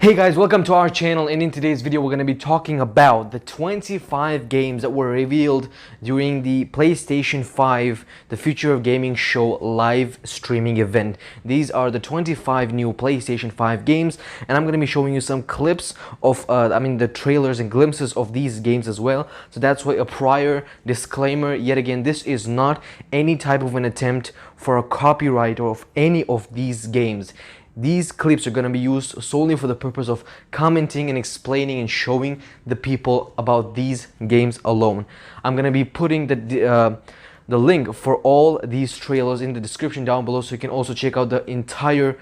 Hey guys, welcome to our channel, and in today's video we're going to be talking about the 25 games that were revealed during the PlayStation 5 The Future of Gaming Show live streaming event. These are the 25 new PlayStation 5 games, and I'm going to be showing you some clips of the trailers and glimpses of these games as well. So that's why a prior disclaimer, yet again, this is not any type of an attempt for a copyright of any of these games. These clips are going to be used solely for the purpose of commenting and explaining and showing the people about these games alone. I'm going to be putting the link for all these trailers in the description down below, so you can also check out the entire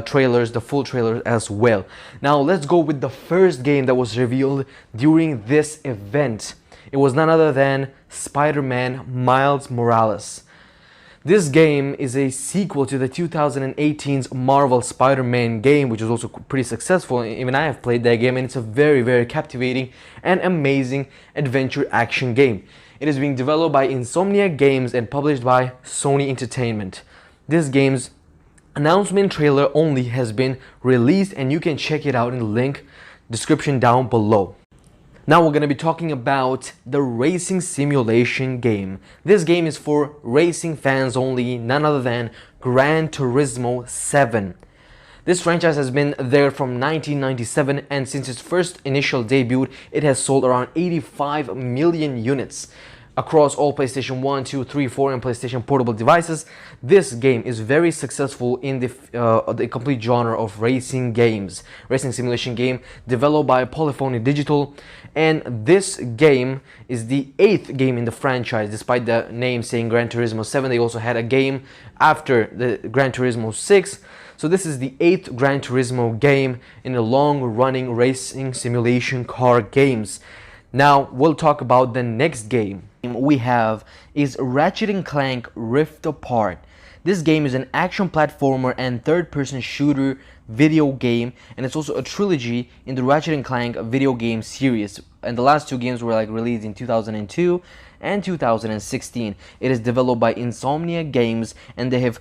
trailers, the full trailer as well. Now let's go with the first game that was revealed during this event. It was none other than Spider-Man Miles Morales. This game is a sequel to the 2018's Marvel Spider-Man game, which was also pretty successful. Even I have played that game, and it's a very captivating and amazing adventure action game. It is being developed by Insomniac Games and published by Sony Entertainment. This game's announcement trailer only has been released, and you can check it out in the link description down below. Now we're going to be talking about the racing simulation game. This game is for racing fans only, none other than Gran Turismo 7. This franchise has been there from 1997, and since its first initial debut, it has sold around 85 million units. Across all PlayStation 1, 2, 3, 4 and PlayStation Portable devices, this game is very successful in the complete genre of racing games. Racing simulation game developed by Polyphony Digital, and this game is the 8th game in the franchise. Despite the name saying Gran Turismo 7, they also had a game after the Gran Turismo 6. So this is the 8th Gran Turismo game in the long-running racing simulation car games. Now we'll talk about the next game we have is Ratchet & Clank Rift Apart. This game is an action platformer and third-person shooter video game, and it's also a trilogy in the Ratchet & Clank video game series. And the last two games were released in 2002 and 2016. It is developed by Insomniac Games, and they have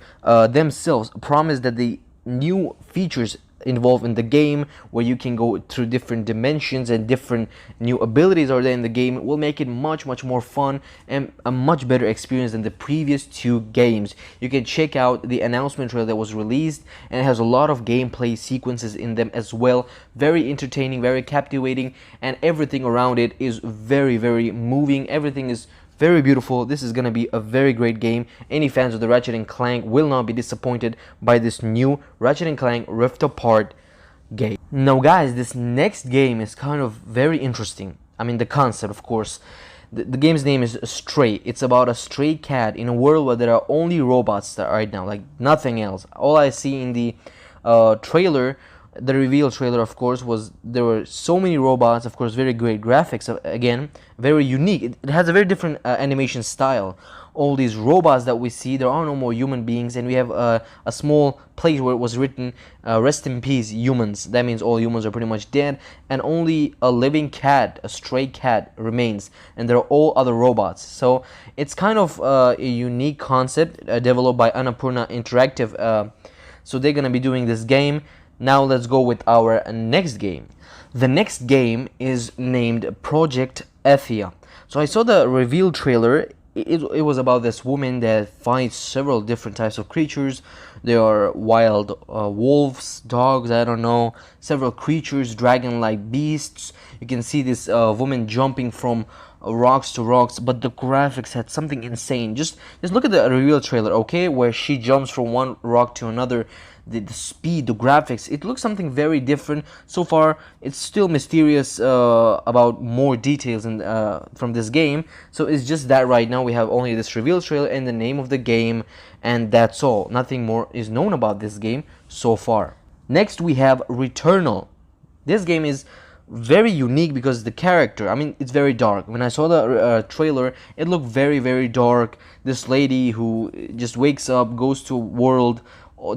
themselves promised that the new features involved in the game, where you can go through different dimensions and different new abilities are there in the game, will make it much more fun and a much better experience than the previous two games. You can check out the announcement trailer that was released, and it has a lot of gameplay sequences in them as well. Very entertaining, very captivating, and everything around it is very moving. Everything is very beautiful. This is going to be a very great game. Any fans of the Ratchet & Clank will not be disappointed by this new Ratchet & Clank Rift Apart game. Now guys, this next game is kind of very interesting. I mean, the concept, of course. The game's name is Stray. It's about a stray cat in a world where there are only robots right now, like nothing else. All I see in the trailer, the reveal trailer, of course, was there were so many robots. Of course, very great graphics, again, very unique. It has a very different animation style. All these robots that we see, there are no more human beings, and we have a small place where it was written rest in peace humans. That means all humans are pretty much dead, and only a living cat, a stray cat, remains, and there are all other robots. So it's kind of a unique concept developed by Annapurna Interactive. So they're gonna be doing this game. Now let's go with our next game. The next game is named Project ATHIA. So I saw the reveal trailer. It was about this woman that fights several different types of creatures. There are wild wolves, dogs, I don't know, several creatures, dragon-like beasts. You can see this woman jumping from rocks to rocks, but the graphics had something insane. Just look at the reveal trailer, okay, where she jumps from one rock to another. The speed, the graphics, it looks something very different. So far it's still mysterious about more details from this game. So it's just that right now we have only this reveal trailer and the name of the game, and that's all. Nothing more is known about this game so far. Next we have Returnal. This game is very unique because the character, I mean, it's very dark. When I saw the trailer, it looked very dark. This lady who just wakes up, goes to a world,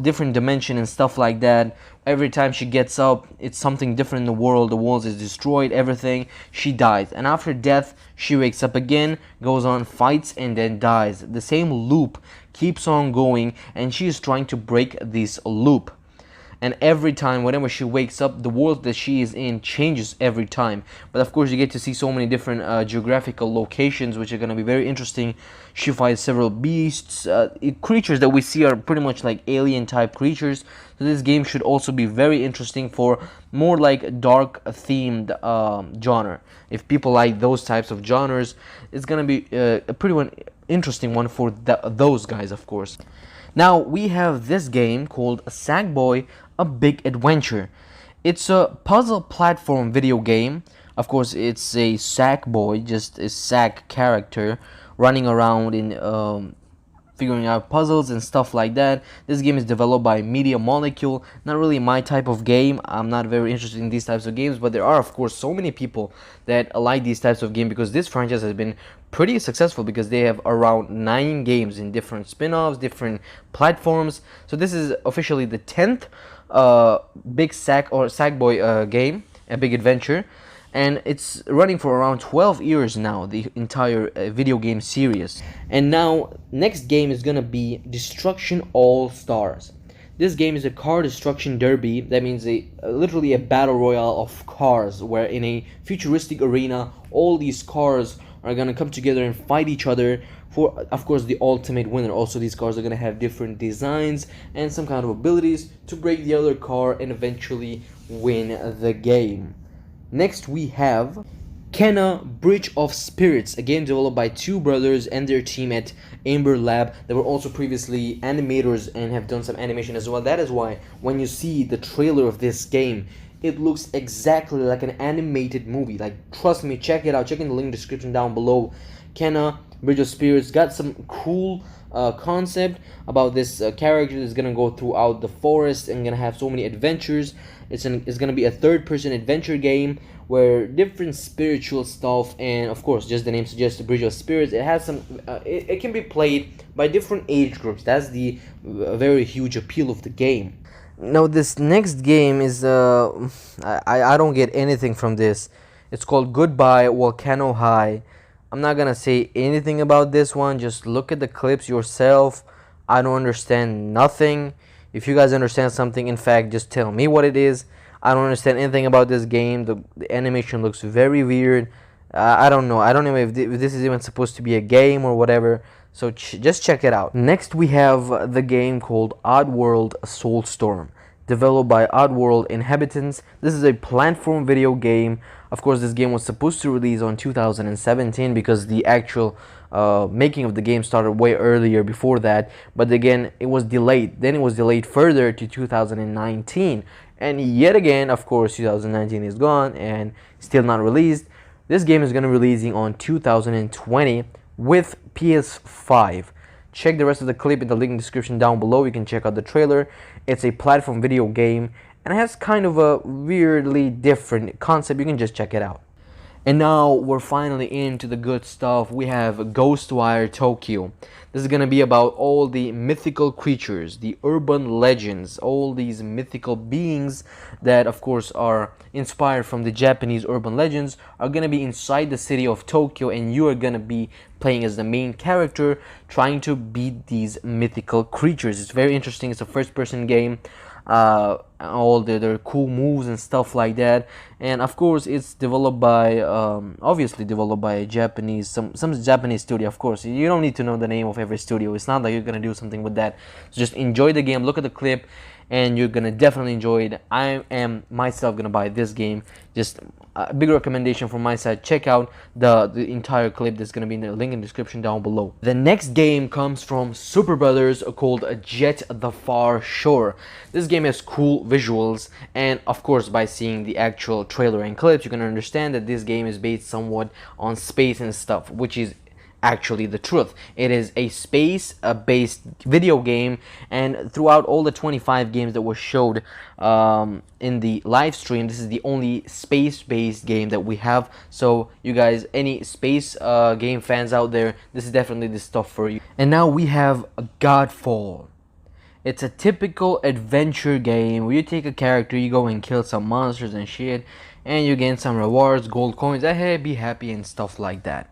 different dimension and stuff like that. Every time she gets up, it's something different in the world. The world is destroyed, everything. She dies, and after death she wakes up again, goes on, fights, and then dies. The same loop keeps on going, and she is trying to break this loop. and every time whenever she wakes up, the world that she is in changes every time. But of course you get to see so many different geographical locations, which are going to be very interesting. She fights several beasts. Creatures that we see are pretty much like alien type creatures, so this game should also be very interesting for more like dark themed genre. If people like those types of genres, it's going to be a pretty interesting one for those guys, of course. Now we have this game called Sackboy: A Big Adventure. It's a puzzle platform video game. Of course, it's a Sackboy, just a sack character running around in figuring out puzzles and stuff like that. This game is developed by Media Molecule. Not really my type of game. I'm not very interested in these types of games, but there are of course so many people that like these types of games because this franchise has been pretty successful because they have around 9 games in different spin-offs, different platforms. So this is officially the 10th big Sackboy game, A Big Adventure, and it's running for around 12 years now, the entire video game series. And now next game is gonna be Destruction All-Stars. This game is a car destruction derby. That means literally a battle royale of cars, where in a futuristic arena all these cars are gonna come together and fight each other for, of course, the ultimate winner. Also, these cars are gonna have different designs and some kind of abilities to break the other car and eventually win the game. Next we have Kena Bridge of Spirits, a game developed by two brothers and their team at Amber Lab. They were also previously animators and have done some animation as well. That is why when you see the trailer of this game, it looks exactly like an animated movie. Like, trust me, check it out. Check in the link description down below. Kena Bridge of Spirits got some cool concept about this character that's gonna go throughout the forest and gonna have so many adventures. It's gonna be a third-person adventure game where different spiritual stuff, and of course, just the name suggests, the Bridge of Spirits. It has some. It can be played by different age groups. That's the very huge appeal of the game. Now this next game is I don't get anything from this. It's called Goodbye Volcano High. I'm not gonna say anything about this one. Just look at the clips yourself. I don't understand nothing. If you guys understand something, in fact, just tell me what it is. I don't understand anything about this game. The animation looks very weird. I don't know. I don't know if this is even supposed to be a game or whatever. So just check it out. Next we have the game called ODDWORLD SOULSTORM, developed by ODDWORLD Inhabitants. This is a platform video game. Of course, this game was supposed to release on 2017 because the actual making of the game started way earlier before that. But again, it was delayed. Then it was delayed further to 2019. And yet again, of course, 2019 is gone and still not released. This game is going to be releasing on 2020 with PS5. Check the rest of the clip in the link description down below. You can check out the trailer. It's a platform video game and it has kind of a weirdly different concept. You can just check it out. And now we're finally into the good stuff. We have GHOSTWIRE Tokyo. This is going to be about all the mythical creatures, the urban legends, all these mythical beings that of course are inspired from the Japanese urban legends are going to be inside the city of Tokyo, and you are going to be playing as the main character trying to beat these mythical creatures. It's very interesting. It's a first-person game. All their cool moves and stuff like that, and of course it's developed by obviously developed by a Japanese some Japanese studio. Of course, you don't need to know the name of every studio. It's not like you're gonna do something with that. So just enjoy the game, look at the clip, and you're gonna definitely enjoy it. I am myself gonna buy this game. Just a big recommendation from my side. Check out the entire clip that's gonna be in the link in the description down below. The next game comes from Super Brothers called JETT-THE Far Shore. This game has cool visuals, and of course by seeing the actual trailer and clips you can understand that this game is based somewhat on space and stuff, which is actually the truth. It is a space-based video game, and throughout all the 25 games that were showed in the live stream, this is the only space-based game that we have. So you guys, any space game fans out there, this is definitely the stuff for you. And now we have GODFALL. It's a typical adventure game where you take a character, you go and kill some monsters and shit, and you gain some rewards, gold coins, hey, be happy and stuff like that.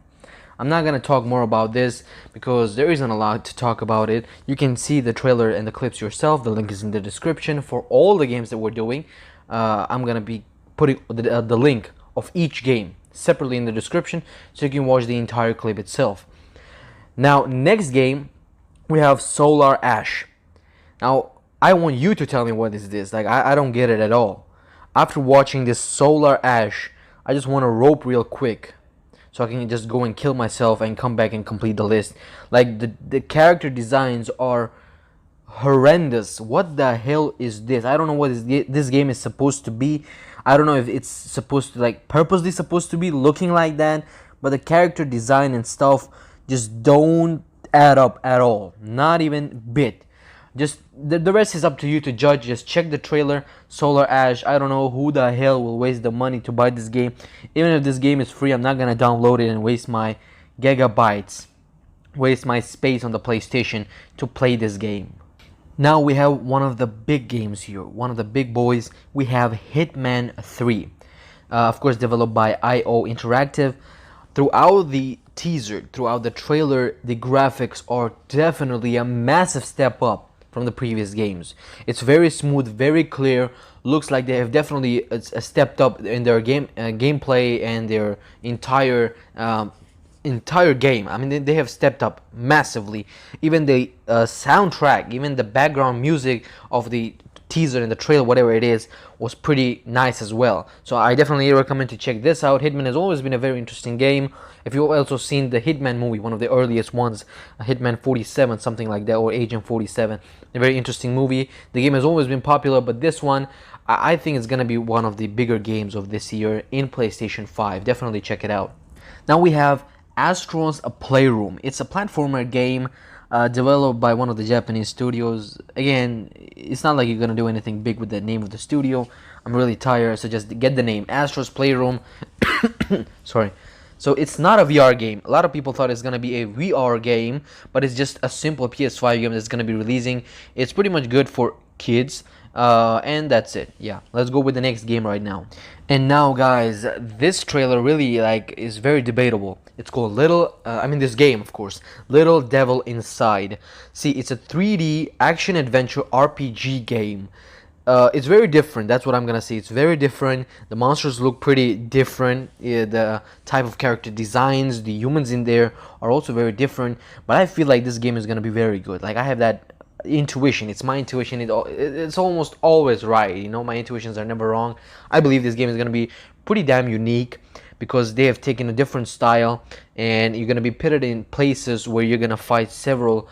I'm not gonna talk more about this because there isn't a lot to talk about it. You can see the trailer and the clips yourself. The link is in the description for all the games that we're doing. I'm gonna be putting the link of each game separately in the description so you can watch the entire clip itself. Now, next game we have Solar Ash. Now, I want you to tell me what is this. Like, I don't get it at all. After watching this Solar Ash, I just want to rope real quick so I can just go and kill myself and come back and complete the list. Like, the character designs are horrendous. What the hell is this? I don't know what this game is supposed to be. I don't know if it's supposed to, like, purposely supposed to be looking like that, but the character design and stuff just don't add up at all. Not even bit. Just the rest is up to you to judge. Just check the trailer. Solar Ash. I don't know who the hell will waste the money to buy this game. Even if this game is free, I'm not gonna download it and waste my gigabytes, waste my space on the PlayStation to play this game. Now we have one of the big games here, one of the big boys. We have Hitman 3, of course developed by IO Interactive. Throughout the teaser, throughout the trailer, the graphics are definitely a massive step up from the previous games. It's very smooth, very clear. Looks like they have definitely stepped up in their gameplay and their entire game. I mean, they have stepped up massively. Even the soundtrack, even the background music of the teaser and the trailer, whatever it is, was pretty nice as well. So I definitely recommend to check this out. Hitman has always been a very interesting game. If you've also seen the Hitman movie, one of the earliest ones, Hitman 47, something like that, or Agent 47, a very interesting movie. The game has always been popular, but this one, I think it's gonna be one of the bigger games of this year in PlayStation 5. Definitely check it out. Now we have ASTRO'S Playroom. It's a platformer game developed by one of the Japanese studios. Again, it's not like you're gonna do anything big with the name of the studio. I'm really tired, so just get the name, ASTRO'S Playroom. Sorry. So it's not a VR game. A lot of people thought it's gonna be a VR game, but it's just a simple PS5 game that's gonna be releasing. It's pretty much good for kids, and that's it. Yeah, let's go with the next game right now. And now, guys, this trailer really is very debatable. It's called this game, of course, Little Devil Inside. See, it's a 3D action adventure RPG game. It's very different. That's what I'm gonna say. It's very different. The monsters look pretty different. The type of character designs, the humans in there are also very different. But I feel like this game is gonna be very good. Like, I have that intuition. It's my intuition. It's almost always right. You know, my intuitions are never wrong. I believe this game is gonna be pretty damn unique, because they have taken a different style, and you're going to be pitted in places where you're going to fight several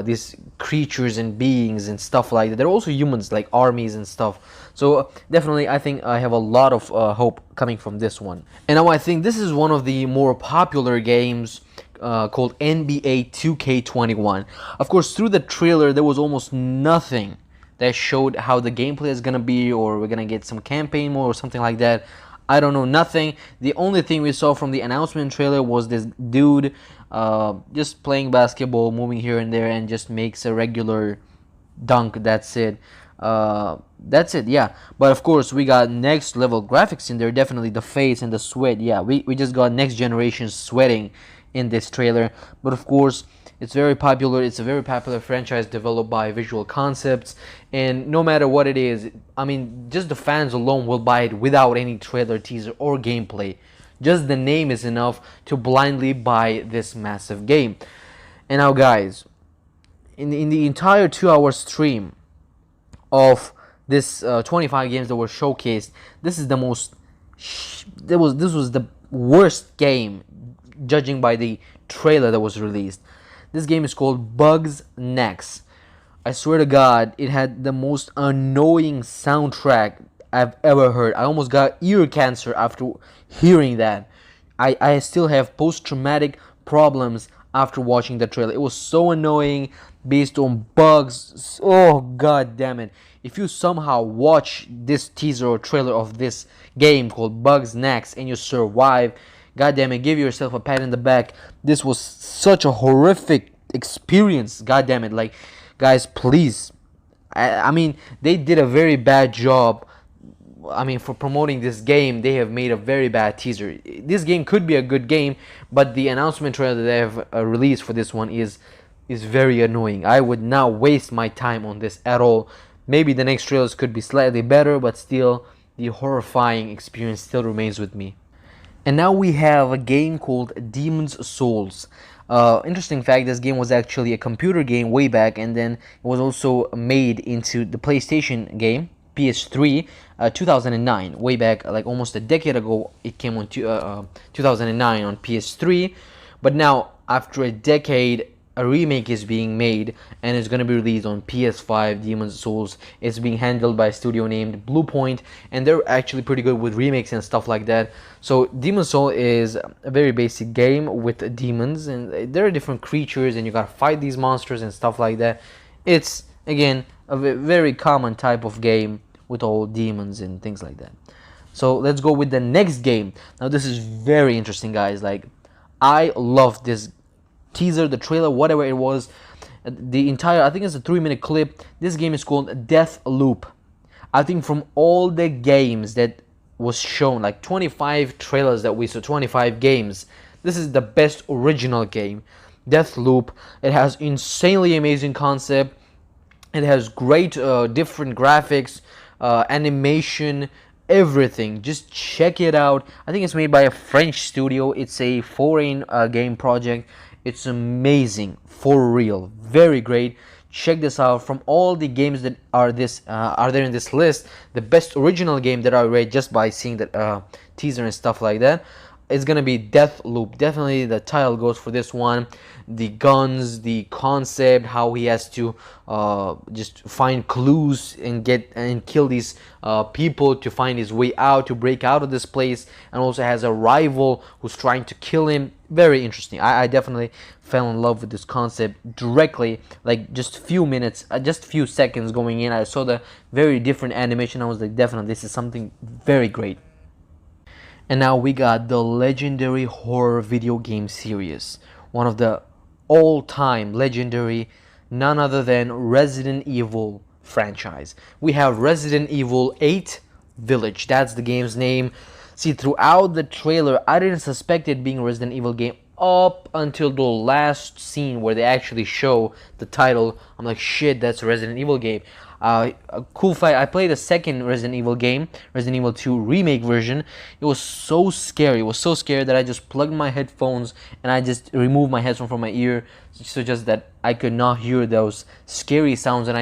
these creatures and beings and stuff like that. They're also humans, like armies and stuff. So definitely, I think I have a lot of hope coming from this one. And now I think this is one of the more popular games called NBA 2K21. Of course, through the trailer, there was almost nothing that showed how the gameplay is going to be, or we're going to get some campaign mode or something like that. I don't know, nothing. The only thing we saw from the announcement trailer was this dude just playing basketball, moving here and there, and just makes a regular dunk. That's it. Yeah. But of course, we got next level graphics in there. Definitely the face and the sweat. Yeah, we just got next generation sweating in this trailer. But of course, it's very popular. It's a very popular franchise developed by Visual Concepts, and no matter what it is, I mean, just the fans alone will buy it without any trailer, teaser, or gameplay. Just the name is enough to blindly buy this massive game. And now, guys, in the entire 2-hour stream of this 25 games that were showcased, this is the most this was the worst game, judging by the trailer that was released. This game is called BUGSNAX. I swear to God, it had the most annoying soundtrack I've ever heard. I almost got ear cancer after hearing that. I still have post-traumatic problems after watching the trailer. It was so annoying, based on bugs. Oh, god damn it. If you somehow watch this teaser or trailer of this game called BUGSNAX and you survive, god damn it, give yourself a pat in the back. This was such a horrific experience. God damn it. Like, guys, please. I mean, they did a very bad job I mean, for promoting this game, they have made a very bad teaser. This game could be a good game, but the announcement trailer that they have released for this one is very annoying. I would not waste my time on this at all. Maybe the next trailers could be slightly better, but still, the horrifying experience still remains with me. And now we have a game called Demon's Souls. Interesting fact, this game was actually a computer game way back, and then it was also made into the PlayStation game, PS3, 2009, way back, like almost a decade ago. It came on 2009 on PS3, but now after a decade, a remake is being made and it's going to be released on PS5. Demon's Souls is being handled by a studio named Bluepoint, and they're actually pretty good with remakes and stuff like that. So Demon's Soul is a very basic game with demons, and there are different creatures and you gotta fight these monsters and stuff like that. It's again a very common type of game with all demons and things like that. So let's go with the next game. Now this is very interesting, guys. Like, I love this teaser, the trailer, whatever it was, the entire, I think it's a 3-minute clip. This game is called Deathloop. I think from all the games that was shown, like 25 trailers that we saw, 25 games, this is the best original game. Deathloop. It has insanely amazing concept. It has great different graphics, animation, everything. Just check it out. I think it's made by a French studio. It's a foreign game project. It's amazing, for real, very great. Check this out. From all the games that are there in this list, the best original game that I read just by seeing the teaser and stuff like that, it's gonna be Deathloop. Definitely the title goes for this one. The guns, the concept, how he has to just find clues and kill these people to find his way out, to break out of this place, and also has a rival who's trying to kill him. Very interesting. I definitely fell in love with this concept directly, like just few minutes, just few seconds going in. I saw the very different animation. I was like, definitely this is something very great. And now we got the legendary horror video game series, one of the all-time legendary, none other than Resident Evil franchise. We have Resident Evil 8 Village. That's the game's name. See, throughout the trailer, I didn't suspect it being a Resident Evil game up until the last scene where they actually show the title. I'm like, shit, that's a Resident Evil game. A cool fact, I played the second Resident Evil game, Resident Evil 2 remake version. It was so scary. It was so scary that I just plugged my headphones and I just removed my headphone from my ear, so just that I could not hear those scary sounds. And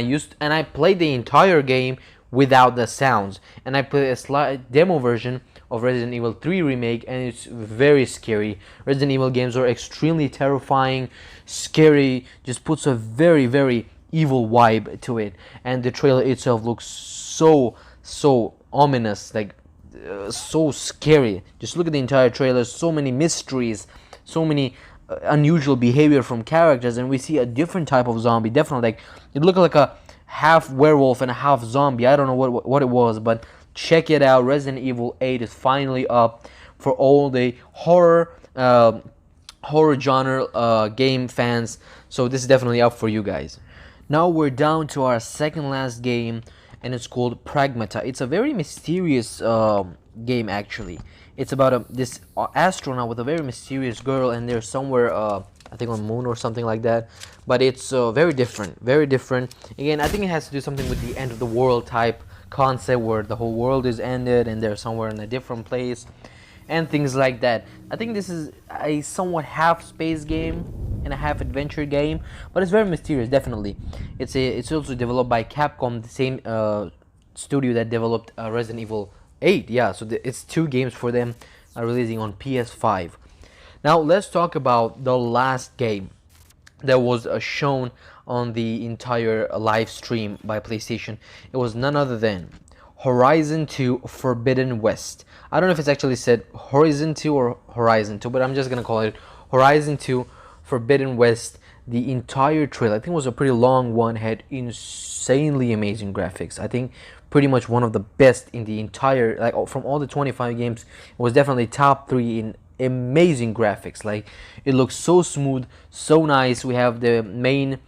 I played the entire game without the sounds. And I played a slight demo version of Resident Evil 3 remake, and it's very scary. Resident Evil games are extremely terrifying, scary, just puts a very, very evil vibe to it. And the trailer itself looks so ominous, like so scary. Just look at the entire trailer. So many mysteries, so many unusual behavior from characters, and we see a different type of zombie. Definitely, like, it looked like a half werewolf and a half zombie. I don't know what it was, but check it out. Resident Evil 8 is finally up for all the horror genre game fans. So this is definitely up for you guys. Now we're down to our second last game, and it's called Pragmata. It's a very mysterious game, actually. It's about this astronaut with a very mysterious girl, and they're somewhere, I think on the moon or something like that. But it's very different, very different. Again, I think it has to do something with the end of the world type concept, where the whole world is ended and they're somewhere in a different place and things like that. I think this is a somewhat half space game and a half adventure game, but it's very mysterious. Definitely, it's also developed by Capcom, the same studio that developed Resident Evil 8. Yeah, so it's two games for them releasing on PS5. Now let's talk about the last game that was shown on the entire live stream by PlayStation. It was none other than Horizon 2 Forbidden West. I don't know if it's actually said Horizon 2 or Horizon 2, but I'm just gonna call it Horizon 2 Forbidden West. The entire trailer, I think it was a pretty long one, had insanely amazing graphics. I think pretty much one of the best in the entire, like, from all the 25 games, it was definitely top 3 in amazing graphics. Like, it looks so smooth, so nice. We have the main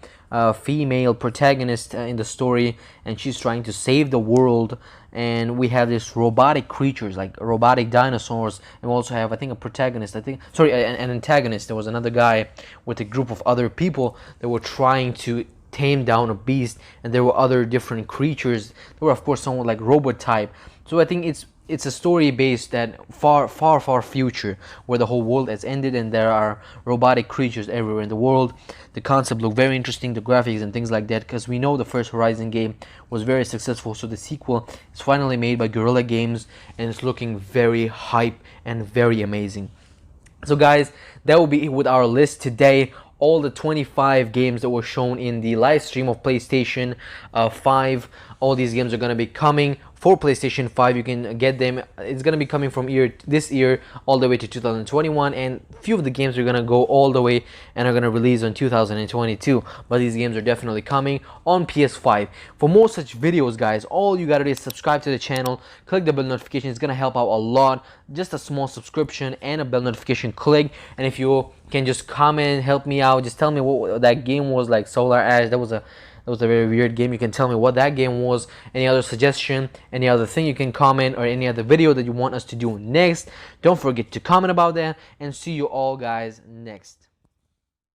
female protagonist in the story, and she's trying to save the world, and we have this robotic creatures like robotic dinosaurs, and we also have, I think, a protagonist, an antagonist. There was another guy with a group of other people that were trying to tame down a beast, and there were other different creatures. There were, of course, somewhat like robot type. So I think it's a story based that far future, where the whole world has ended and there are robotic creatures everywhere in the world. The concept looked very interesting, the graphics and things like that, because we know the first Horizon game was very successful. So the sequel is finally made by Guerrilla Games, and it's looking very hype and very amazing. So guys, that will be it with our list today. All the 25 games that were shown in the live stream of PlayStation 5. All these games are going to be coming for PlayStation 5. You can get them. It's going to be coming from this year all the way to 2021, and few of the games are going to go all the way and are going to release on 2022. But these games are definitely coming on PS5. For more such videos, guys, all you got to do is subscribe to the channel, click the bell notification. It's going to help out a lot. Just a small subscription and a bell notification click. And if you can just comment, help me out, just tell me what that game was, like Solar Ash. That was a very weird game. You can tell me what that game was. Any other suggestion, any other thing, you can comment, or any other video that you want us to do next. Don't forget to comment about that, and see you all guys next.